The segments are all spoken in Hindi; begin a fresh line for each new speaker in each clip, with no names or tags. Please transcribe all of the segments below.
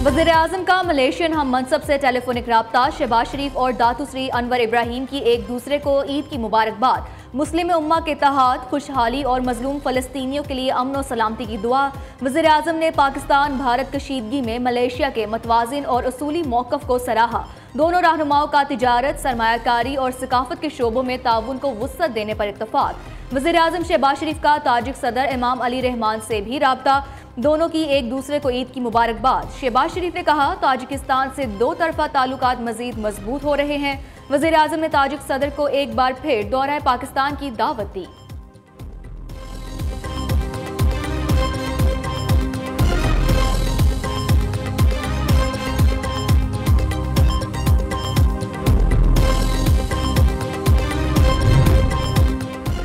वज़ीर-ए-आज़म का मलेशियन हम मनसब से टेलीफोनिक राब्ता। शहबाज शरीफ और दातुश्री अनवर इब्राहीम की एक दूसरे को ईद की मुबारकबाद। मुस्लिम उम्मा के इत्तेहाद, खुशहाली और मजलूम फ़लस्तीनियों के लिए अमन और सलामती की दुआ। वज़ीर-ए-आज़म ने पाकिस्तान भारत कशीदगी में मलेशिया के मतवाज़िन और उसूली मौक़िफ़ को सराहा। दोनों रहनुमाओं का तिजारत, सरमायाकारी और सकाफत के शोबों में ताउन को वुसअत देने पर इत्तफाक। वज़ीर-ए-आज़म शहबाज शरीफ का ताजिक सदर इमाम अली रहमान से भी राब्ता। दोनों की एक दूसरे को ईद की मुबारकबाद। शहबाज शरीफ ने कहा, ताजिकिस्तान से दो तरफा ताल्लुकात मजीद मजबूत हो रहे हैं। वज़ीर-ए-आज़म ने ताजिक सदर को एक बार फिर दौरा पाकिस्तान की दावत दी।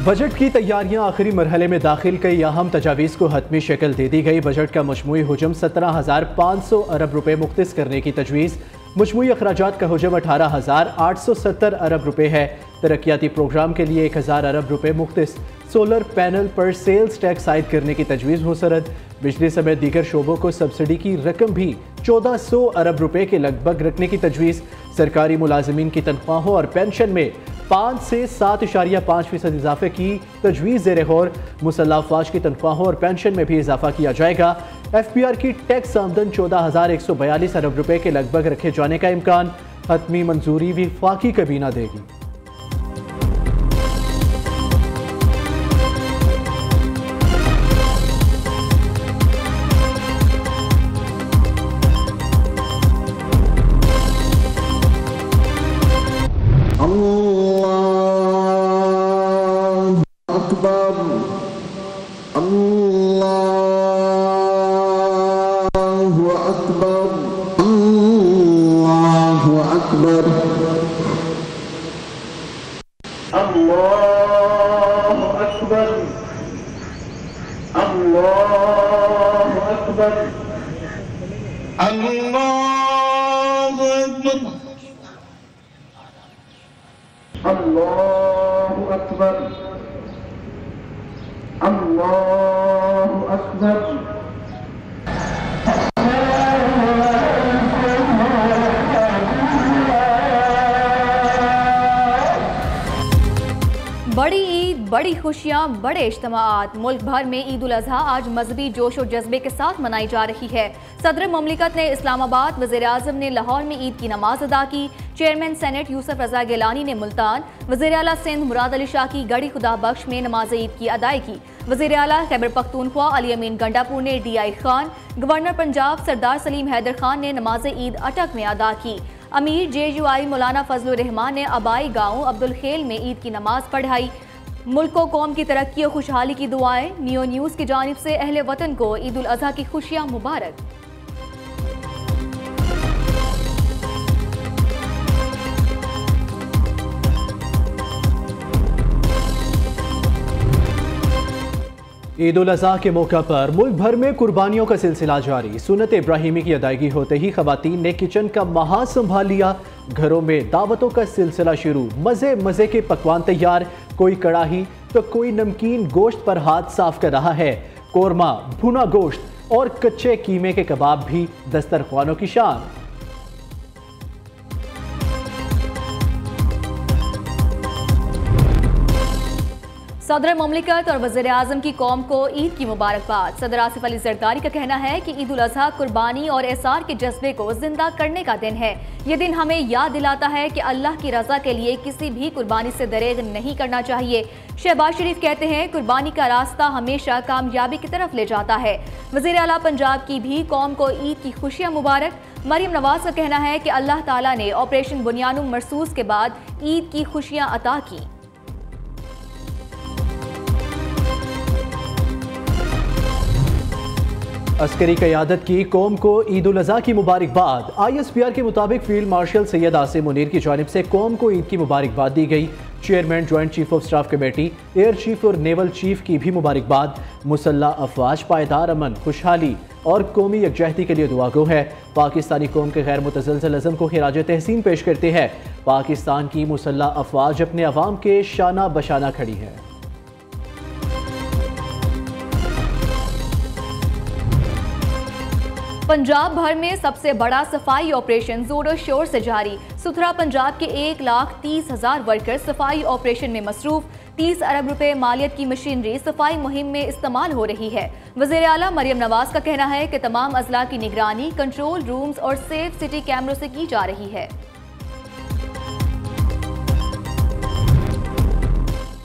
बजट की तैयारियां आखिरी मरहले में दाखिल, कई अहम तजावीज़ को हतमी शक्ल दे दी गई। बजट का मजमूई हुजम 17,500 अरब रुपए मुख्तस करने की तजवीज़। मजमूई अखराजात का हुजम 18,870 अरब रुपए है। तरक्याती प्रोग्राम के लिए 1,000 अरब रुपए मुख्तस। सोलर पैनल पर सेल्स टैक्स आयद करने की तजवीज़ मुसरद। बिजली समेत दीगर शोबों को सब्सिडी की रकम भी 1400 अरब रुपए के लगभग रखने की तजवीज़। सरकारी मुलाजमीन की तनख्वाहों और पेंशन में 5 से 7.5% इजाफे की तजवीज़ ज़ेर गौर। मुसल्लह अफवाज की तनख्वाहों और पेंशन में भी इजाफा किया जाएगा। FPR की टैक्स आमदन 14,142 अरब रुपए के लगभग रखे जाने का इम्कान। हतमी मंजूरी वफाकी काबीना देगी।
बड़ी ईद, बड़ी खुशियां, बड़े इज्तिमाआत। मुल्क भर में ईद उल अजहा आज मजहबी जोश और जज्बे के साथ मनाई जा रही है। सदर मुमलिकत ने इस्लामाबाद, वज़ीर-ए-आज़म ने लाहौर में ईद की नमाज अदा की। चेयरमैन सेनेट यूसुफ रजा गिलानी ने मुल्तान, वज़ीर आला सिंध मुराद अली शाह की गढ़ी खुदा बख्श में नमाज ईद की अदायगी। वज़ीर आला खैबर पख्तूनख्वा अली अमीन गंडापुर ने DI खान, गवर्नर पंजाब सरदार सलीम हैदर खान ने नमाज ईद अटक में अदा की। अमीर JUI मौलाना फजलुर रहमान ने आबाई गाँव अब्दुल खेल में ईद की नमाज पढ़ाई। मुल्क को कौम की तरक्की और खुशहाली की दुआएं। नियो न्यूज़ की जानिब से अहले वतन को ईद उल अजहा की खुशियां मुबारक।
ईद उल अज़हा के मौका पर मुल्क भर में कुर्बानियों का सिलसिला जारी। सुन्नत इब्राहिमी की अदायगी होते ही खवातीन ने किचन का महा संभाल लिया। घरों में दावतों का सिलसिला शुरू। मज़े मज़े के पकवान तैयार, कोई कड़ाही तो कोई नमकीन गोश्त पर हाथ साफ कर रहा है। कोरमा, भुना गोश्त और कच्चे कीमे के कबाब भी दस्तरख्वानों की शान।
सदर मुमलिकत और वज़ीर-ए-आज़म की कौम को ईद की मुबारकबाद। सदर आसिफ अली ज़रदारी का कहना है कि ईद उल अज़हा कुर्बानी और एसार के जज्बे को जिंदा करने का दिन है। ये दिन हमें याद दिलाता है कि अल्लाह की रज़ा के लिए किसी भी कुर्बानी से दरेग नहीं करना चाहिए। शहबाज शरीफ कहते हैं, कुर्बानी का रास्ता हमेशा कामयाबी की तरफ ले जाता है। वज़ीर आला पंजाब की भी कौम को ईद की खुशियाँ मुबारक। मरियम नवाज का कहना है कि अल्लाह ताला ने ऑपरेशन बुनियानुम मरसूस के बाद ईद की खुशियाँ अता की।
अस्करी क़यादत की कौम को ईद उल अज़हा की मुबारकबाद। ISPR के मुताबिक फील्ड मार्शल सैयद आसिम मुनीर की जानिब से कौम को ईद की मुबारकबाद दी गई। Chairman joint chief of staff committee, air chief और नेवल चीफ की भी मुबारकबाद। मुसल्लह अफवाज पायदार अमन, खुशहाली और कौमी यकजहती के लिए दुआगो है। पाकिस्तानी कौम के गैर मुतज़लज़ल अज़म को खिराज तहसीन पेश करते हैं। पाकिस्तान की मुसल्लह अफवाज अपने अवाम के शाना बशाना खड़ी है।
पंजाब भर में सबसे बड़ा सफाई ऑपरेशन जोरों शोर से जारी। सुथरा पंजाब के 1,30,000 वर्कर सफाई ऑपरेशन में मसरूफ। 30 अरब रुपए मालियत की मशीनरी सफाई मुहिम में इस्तेमाल हो रही है। वज़ीर आला मरियम नवाज का कहना है कि तमाम अजला की निगरानी कंट्रोल रूम्स और सेफ सिटी कैमरों से की जा रही है।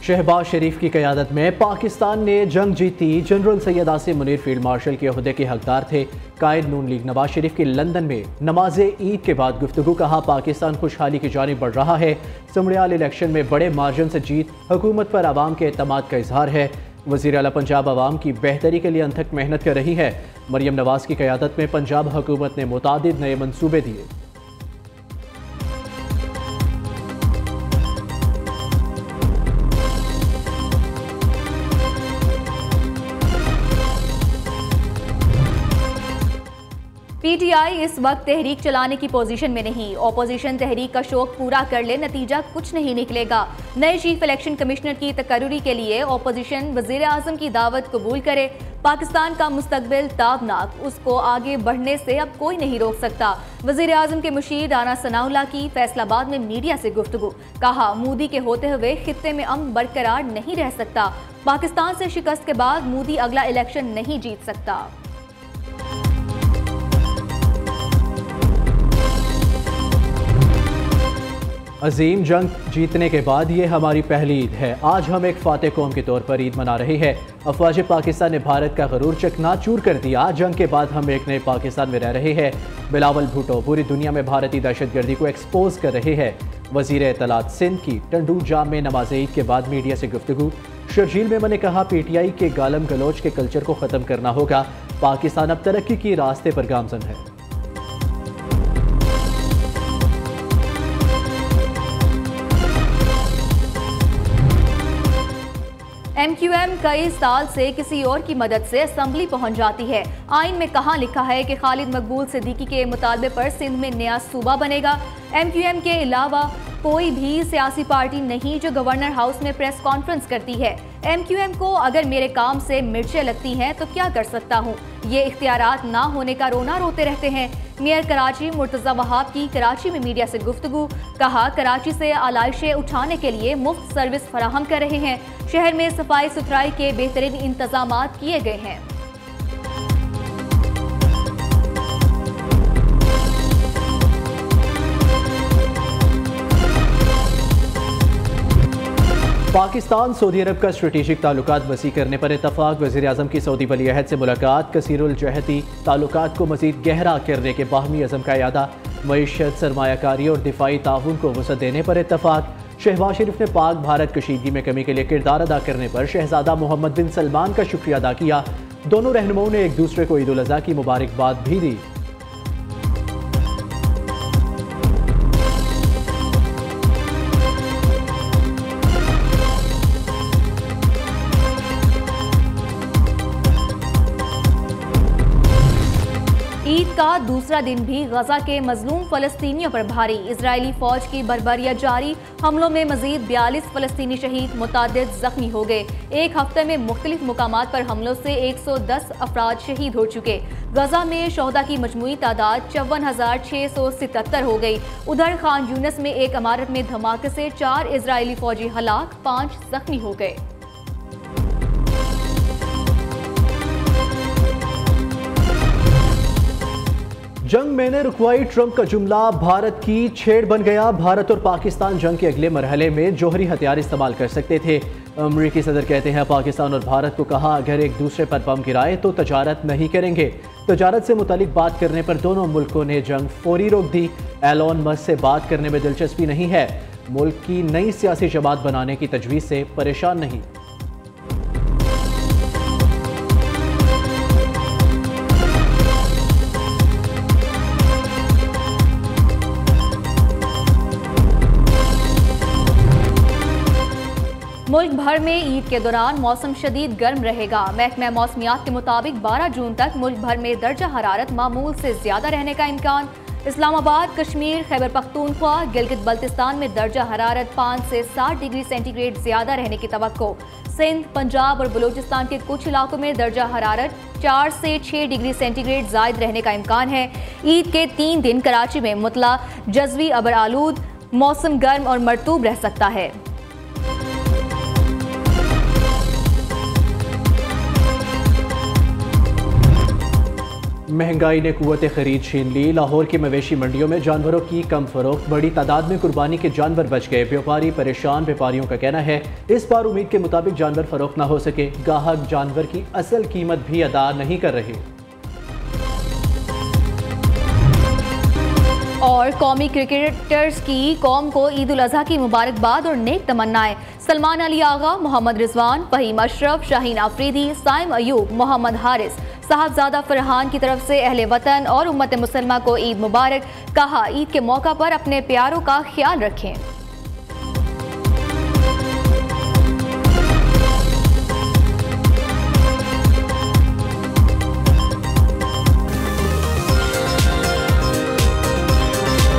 शहबाज शरीफ की क़यादत में पाकिस्तान ने जंग जीती। General Syed Asim Munir field marshal के ओहदे के हकदार थे। कायद नून लीग नवाज शरीफ की लंदन में नमाज ईद के बाद गुफ्तगू। कहा, पाकिस्तान खुशहाली की जानिब बढ़ रहा है। समड़ियाल इलेक्शन में बड़े मार्जिन से जीत हुकूमत पर आवाम के एतमाद का इजहार है। वज़ीर आला पंजाब आवाम की बेहतरी के लिए अनथक मेहनत कर रही है। मरियम नवाज की क़यादत में पंजाब हुकूमत ने मुतादिद नए मनसूबे दिए।
पीटीआई इस वक्त तहरीक चलाने की पोजीशन में नहीं। ऑपोजिशन तहरीक का शौक पूरा कर ले, नतीजा कुछ नहीं निकलेगा। नए चीफ इलेक्शन कमिश्नर की तकर्रुरी के लिए ऑपोजिशन वज़ीर आज़म की दावत कबूल करे। पाकिस्तान का मुस्तकबिल ताबनाक, उसको आगे बढ़ने से अब कोई नहीं रोक सकता। वज़ीर आज़म के मुशीर राना सनाउल्लाह की फैसलाबाद में मीडिया से गुफ्तगू। कहा, मोदी के होते हुए खित्ते में अमन बरकरार नहीं रह सकता। पाकिस्तान से शिकस्त के बाद मोदी अगला इलेक्शन नहीं जीत सकता।
अजीम जंग जीतने के बाद ये हमारी पहली ईद है। आज हम एक फातेह कौम के तौर पर ईद मना रहे हैं। अफवाज पाकिस्तान ने भारत का गरूर चकनाचूर कर दिया। जंग के बाद हम एक नए पाकिस्तान में रह रहे हैं। बिलावल भुट्टो पूरी दुनिया में भारतीय दहशतगर्दी को एक्सपोज कर रहे हैं। वज़ीर इत्तलात सिंध की टंडू जाम में नमाज ईद के बाद मीडिया से गुफ्तगू। शर्जील मेमन ने कहा, पीटीआई के गालम गलोच के कल्चर को ख़त्म करना होगा। पाकिस्तान अब तरक्की की रास्ते पर गामजन है।
MQM कई साल से किसी और की मदद से असम्बली पहुंच जाती है। आइन में कहाँ लिखा है कि खालिद मकबूल सिद्दीकी के मुतालबे पर सिंध में नया सूबा बनेगा। MQM के अलावा कोई भी सियासी पार्टी नहीं जो गवर्नर हाउस में प्रेस कॉन्फ्रेंस करती है। MQM को अगर मेरे काम से मिर्चें लगती हैं तो क्या कर सकता हूँ। ये इख्तियारात ना होने का रोना रोते रहते हैं। मेयर कराची मुर्तज़ा वहाब की कराची में मीडिया से गुफ्तगू। कहा, कराची से आलाइशें उठाने के लिए मुफ्त सर्विस फराहम कर रहे हैं। शहर में सफाई सुथराई के बेहतरीन इंतजामात किए गए हैं।
पाकिस्तान सऊदी अरब का स्ट्रेटेजिक ताल्लुकात वसी करने पर इत्तफाक। वज़ीर आज़म की सऊदी वली अहद से मुलाकात। कसीरुल जहती ताल्लुकात को मज़ीद गहरा करने के बाहमी अज़म का इरादा। मईशत, सरमायाकारी और दिफाई ताउन को वसअत देने पर इत्तफाक। शहबाज शरीफ ने पाक भारत कशीदगी में कमी के लिए किरदार अदा करने पर शहजादा मोहम्मद बिन सलमान का शुक्रिया अदा किया। दोनों रहनुमाओं ने एक दूसरे को ईद उल अज़हा की मुबारकबाद भी दी।
ईद का दूसरा दिन भी गजा के मजलूम फलस्तीनियों पर भारी। इजरायली फौज की बर्बरियत जारी। हमलों में मजीद 42 फलस्तीनी शहीद, मुतादिद जख्मी हो गए। एक हफ्ते में मुख्तलिफ मुकामात पर हमलों से 110 अफराद शहीद हो चुके। गजा में शोहदा की मजमूई तादाद 54,677 हो गई। उधर खान यूनिस में एक इमारत में धमाके से 4 इजरायली फौजी हलाक, 5 जख्मी हो गए।
जंग मैंने रुकवाई, ट्रंप का जुमला भारत की छेड़ बन गया। भारत और पाकिस्तान जंग के अगले मरहले में जौहरी हथियार इस्तेमाल कर सकते थे। अमरीकी सदर कहते हैं, पाकिस्तान और भारत को कहा, अगर एक दूसरे पर बम गिराए तो तजारत नहीं करेंगे। तजारत से मुतालिक बात करने पर दोनों मुल्कों ने जंग फौरी रोक दी। एलोन मस्क से बात करने में दिलचस्पी नहीं है। मुल्क की नई सियासी जमात बनाने की तजवीज़ से परेशान नहीं।
मुल्क भर में ईद के दौरान मौसम शदीद गर्म रहेगा। महकमा मौसमियात के मुताबिक 12 जून तक मुल्क भर में दर्जा हरारत मामूल से ज्यादा रहने का इम्कान। इस्लामाबाद, कश्मीर, खैबर पख्तूनख्वा, गिलगित बल्तिस्तान में दर्जा हरारत 5 से 7 डिग्री सेंटीग्रेड ज्यादा रहने की तवक्को। सिंध, पंजाब और बलूचिस्तान के कुछ इलाकों में दर्जा हरारत 4 से 6 डिग्री सेंटीग्रेड जायद रहने का इम्कान है। ईद के 3 दिन कराची में मुतला जज़वी अबर आलूद, मौसम गर्म और मरतूब रह सकता है।
महंगाई ने कुव्वत खरीद छीन ली। लाहौर की मवेशी मंडियों में जानवरों की कम फरोख्त, बड़ी तादाद में कुर्बानी के जानवर बच गए। व्यापारी परेशान। व्यापारियों का कहना है इस बार उम्मीद के मुताबिक जानवर फरोख्त न हो सके। गाहक जानवर की असल कीमत भी अदा नहीं कर रहे।
और कौमी क्रिकेटर्स की कौम को ईद उल अजहा की मुबारकबाद और नेक तमन्नाएं। सलमान अली आगा, मोहम्मद रिजवान, फहीम अशरफ, शाहीन आफरीदी, साइम अयूब, मोहम्मद हारिस, साहबजादा फरहान की तरफ से अहले वतन और उम्मत मुसलमा को ईद मुबारक। कहा ईद के मौका पर अपने प्यारों का ख्याल रखें।